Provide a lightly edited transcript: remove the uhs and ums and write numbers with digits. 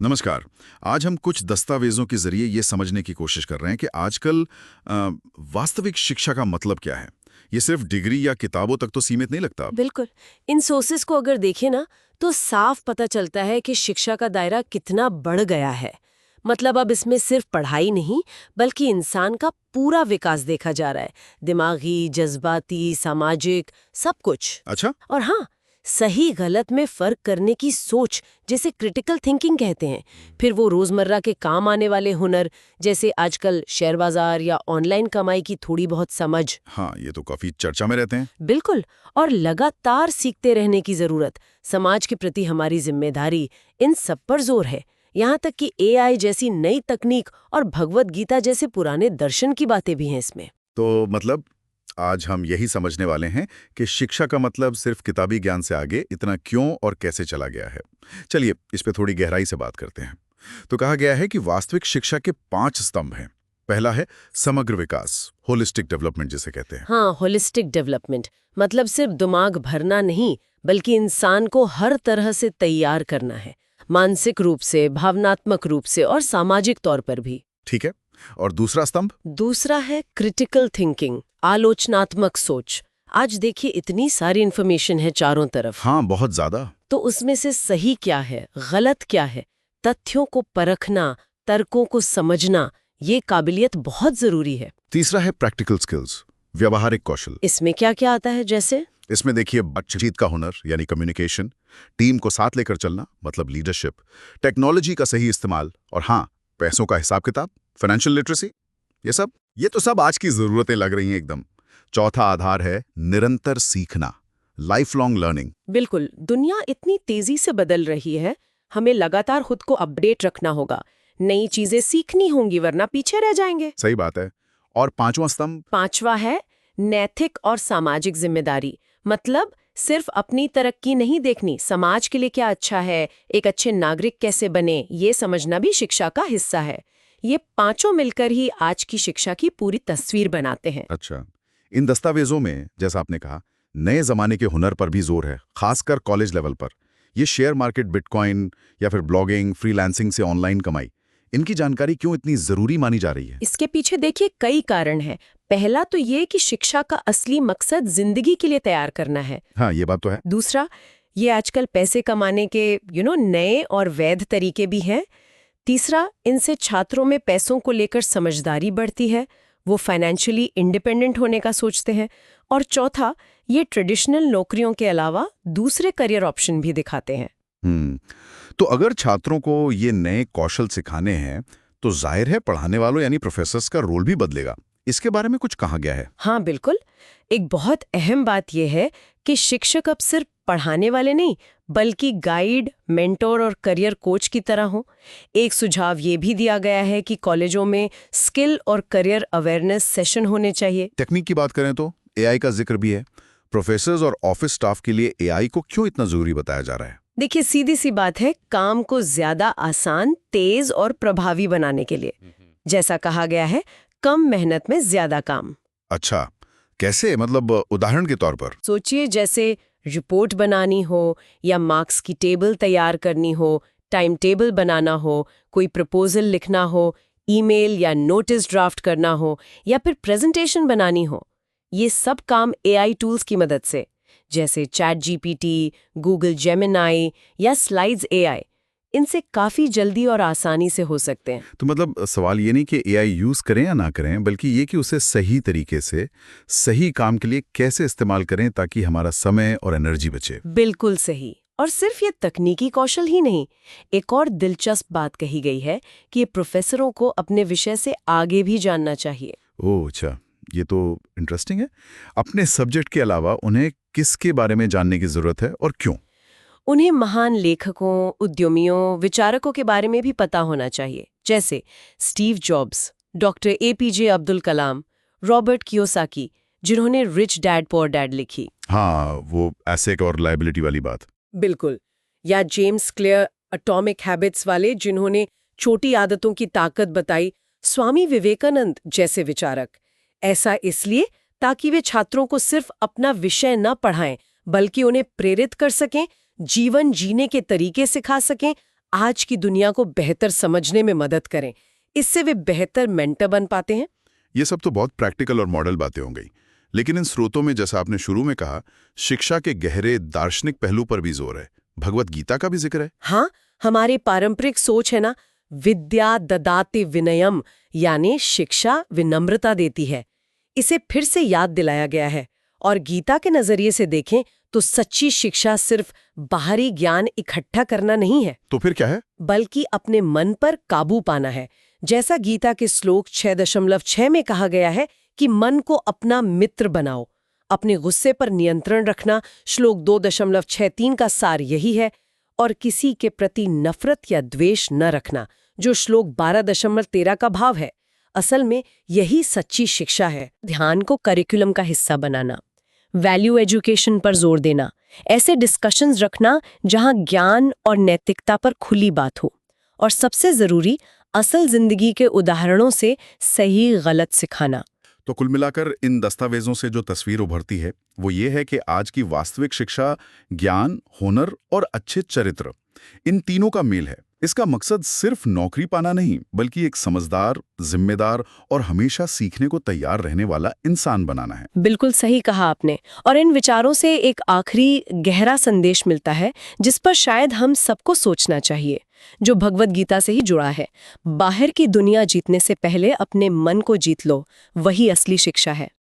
नमस्कार। आज हम कुछ दस्तावेजों के जरिए ये समझने की कोशिश कर रहे हैं कि आजकल वास्तविक शिक्षा का मतलब क्या है। ये सिर्फ डिग्री या किताबों तक तो सीमित नहीं लगता अब। बिल्कुल। इन सोर्सेस को अगर देखें ना, तो साफ पता चलता है कि शिक्षा का दायरा कितना बढ़ गया है। मतलब अब इसमें सिर्फ पढ़ाई नहीं, बल्कि इंसान का पूरा विकास देखा जा रहा है। दिमागी, जज्बाती, सामाजिक, सब कुछ। अच्छा। और हाँ, सही गलत में फर्क करने की सोच, जिसे क्रिटिकल थिंकिंग कहते हैं। फिर वो रोजमर्रा के काम आने वाले हुनर, जैसे आजकल शेयर बाजार या ऑनलाइन कमाई की थोड़ी बहुत समझ। हाँ, ये तो काफी चर्चा में रहते हैं। बिल्कुल। और लगातार सीखते रहने की जरूरत, समाज के प्रति हमारी जिम्मेदारी, इन सब पर जोर है। यहाँ तक कि एआई जैसी नई तकनीक और भगवत गीता जैसे पुराने दर्शन की बातें भी हैं इसमें। तो मतलब आज हम यही समझने वाले हैं कि शिक्षा का मतलब सिर्फ किताबी ज्ञान से आगे इतना क्यों और कैसे चला गया है। चलिए इस पे थोड़ी गहराई से बात करते हैं। तो कहा गया है कि वास्तविक शिक्षा के 5 स्तंभ हैं। पहला है समग्र विकास, होलिस्टिक डेवलपमेंट जिसे कहते हैं। हाँ, होलिस्टिक डेवलपमेंट मतलब सिर्फ दिमाग भरना नहीं, बल्कि इंसान को हर तरह से तैयार करना है। मानसिक रूप से, भावनात्मक रूप से और सामाजिक तौर पर भी। ठीक है। और दूसरा स्तंभ? दूसरा है क्रिटिकल थिंकिंग, आलोचनात्मक सोच। आज देखिए इतनी सारी इन्फॉर्मेशन है चारों तरफ, हाँ, बहुत ज्यादा। तो उसमें से सही क्या है, गलत क्या है, तथ्यों को परखना, तर्कों को समझना, ये काबिलियत बहुत जरूरी है। तीसरा है प्रैक्टिकल स्किल्स, व्यवहारिक कौशल। इसमें क्या क्या आता है जैसे? इसमें देखिए बातचीत का हुनर यानी कम्युनिकेशन, टीम को साथ लेकर चलना मतलब लीडरशिप, टेक्नोलॉजी का सही इस्तेमाल और हाँ, पैसों का हिसाब किताब, फाइनेंशियल लिटरेसी। ये तो सब आज की जरूरतें लग रही हैं एकदम। चौथा आधार है निरंतर सीखना, लाइफ लॉन्ग लर्निंग। बिल्कुल। दुनिया इतनी तेजी से बदल रही है, हमें लगातार खुद को अपडेट रखना होगा। नई चीजें सीखनी होंगी, वरना पीछे रह जाएंगे। सही बात है। और पांचवा स्तंभ? पांचवा है नैतिक और सामाजिक जिम्मेदारी। मतलब सिर्फ अपनी तरक्की नहीं देखनी, समाज के लिए क्या अच्छा है, एक अच्छे नागरिक कैसे बने, ये समझना भी शिक्षा का हिस्सा है। ये पांचों मिलकर ही आज की शिक्षा की पूरी तस्वीर बनाते हैं। अच्छा। इन दस्तावेजों में जैसा आपने कहा नए जमाने के हुनर पर भी जोर है, खासकर कॉलेज लेवल पर। ये शेयर मार्केट, बिटकॉइन या फिर ब्लॉगिंग, फ्रीलांसिंग से ऑनलाइन कमाई, इनकी जानकारी क्यों इतनी जरूरी मानी जा रही है? इसके पीछे देखिए कई कारण हैं। पहला तो ये कि शिक्षा का असली मकसद जिंदगी के लिए तैयार करना है। हाँ, ये बात तो है। दूसरा, ये आजकल पैसे कमाने के नए और वैध तरीके भी हैं। तीसरा, इनसे छात्रों में पैसों को लेकर समझदारी बढ़ती है, वो फाइनेंशियली इंडिपेंडेंट होने का सोचते हैं। और चौथा, ये ट्रेडिशनल नौकरियों के अलावा दूसरे करियर ऑप्शन भी दिखाते हैं। हम्म। तो अगर छात्रों को ये नए कौशल सिखाने हैं, तो जाहिर है पढ़ाने वालों यानी प्रोफेसर्स का रोल भी बदलेगा। इसके बारे में कुछ कहा गया है? हाँ बिल्कुल। एक बहुत अहम बात यह है कि शिक्षक अब सिर्फ पढ़ाने वाले नहीं, बल्कि गाइड, मेंटोर और करियर कोच की तरह हो। एक सुझाव ये भी दिया गया है कि कॉलेजों में स्किल और करियर अवेयरनेस सेशन होने चाहिए। टेक्निक की बात करें तो एआई का जिक्र भी है। प्रोफेसर्स और ऑफिस स्टाफ के लिए एआई को क्यों इतना जरूरी बताया जा रहा है? देखिए सीधी सी बात है, काम को ज्यादा आसान, तेज और प्रभावी बनाने के लिए। जैसा कहा गया है, कम मेहनत में ज्यादा काम। अच्छा, कैसे? मतलब उदाहरण के तौर पर? सोचिए जैसे रिपोर्ट बनानी हो या मार्क्स की टेबल तैयार करनी हो, टाइम टेबल बनाना हो, कोई प्रपोजल लिखना हो, ईमेल या नोटिस ड्राफ्ट करना हो, या फिर प्रेजेंटेशन बनानी हो। ये सब काम एआई टूल्स की मदद से, जैसे चैट जीपीटी, गूगल जेमिनाई या स्लाइड्स एआई, इनसे काफी जल्दी और आसानी से हो सकते हैं। तो मतलब सवाल ये नहीं कि एआई यूज करें या ना करें, बल्कि ये कि उसे सही तरीके से सही काम के लिए कैसे इस्तेमाल करें ताकि हमारा समय और एनर्जी बचे। बिल्कुल सही। और सिर्फ ये तकनीकी कौशल ही नहीं, एक और दिलचस्प बात कही गई है कि ये प्रोफेसरों को अपने विषय से आगे भी जानना चाहिए। ओह अच्छा, ये तो इंटरेस्टिंग है। अपने सब्जेक्ट के अलावा उन्हें किसके बारे में जानने की जरूरत है और क्यों? उन्हें महान लेखकों, उद्यमियों, विचारकों के बारे में भी पता होना चाहिए, जैसे Steve Jobs, doctor APJ Abdul Kalam, Robert Kiyosaki, जिन्होंने रिच डैड पुअर डैड लिखी। हाँ, वो एसेट और लायबिलिटी वाली बात। बिल्कुल। या जेम्स क्लियर, एटॉमिक हैबिट्स वाले, जिन्होंने छोटी आदतों की ताकत बताई। स्वामी विवेकानंद जैसे विचारक। ऐसा इसलिए ताकि वे छात्रों को सिर्फ अपना विषय न पढ़ाएं, बल्कि उन्हें प्रेरित कर सकें, जीवन जीने के तरीके सिखा सकें, आज की दुनिया को बेहतर समझने में मदद करें। इससे वे बेहतर मेंटर बन पाते हैं। ये सब तो बहुत प्रैक्टिकल और मॉडल बातें हो गई, लेकिन इन स्रोतों में जैसा आपने शुरू में कहा, शिक्षा के गहरे दार्शनिक पहलू पर भी जोर है। भगवत गीता का भी जिक्र है। हाँ, हमारी पारंपरिक सोच है ना, विद्या ददाति विनयम, यानी शिक्षा विनम्रता देती है। इसे फिर से याद दिलाया गया है। और गीता के नजरिए से देखें तो सच्ची शिक्षा सिर्फ बाहरी ज्ञान इकट्ठा करना नहीं है, तो फिर क्या है? बल्कि अपने मन पर काबू पाना है। जैसा गीता के श्लोक 6.6 में कहा गया है कि मन को अपना मित्र बनाओ। अपने गुस्से पर नियंत्रण रखना श्लोक 2.63 का सार यही है। और किसी के प्रति नफरत या द्वेष न रखना, जो श्लोक 12.13 का भाव है। असल में यही सच्ची शिक्षा है। ध्यान को करिकुलम का हिस्सा बनाना, वैल्यू एजुकेशन पर जोर देना, ऐसे डिस्कशंस रखना जहां ज्ञान और नैतिकता पर खुली बात हो, और सबसे जरूरी असल जिंदगी के उदाहरणों से सही गलत सिखाना। तो कुल मिलाकर इन दस्तावेजों से जो तस्वीर उभरती है वो ये है कि आज की वास्तविक शिक्षा ज्ञान, हुनर और अच्छे चरित्र, इन तीनों का मेल है। इसका मकसद सिर्फ नौकरी पाना नहीं, बल्कि एक समझदार, जिम्मेदार और हमेशा सीखने को तैयार रहने वाला इंसान बनाना है। बिल्कुल सही कहा आपने। और इन विचारों से एक आखिरी गहरा संदेश मिलता है जिस पर शायद हम सबको सोचना चाहिए, जो भगवत गीता से ही जुड़ा है। बाहर की दुनिया जीतने से पहले अपने मन को जीत लो, वही असली शिक्षा है।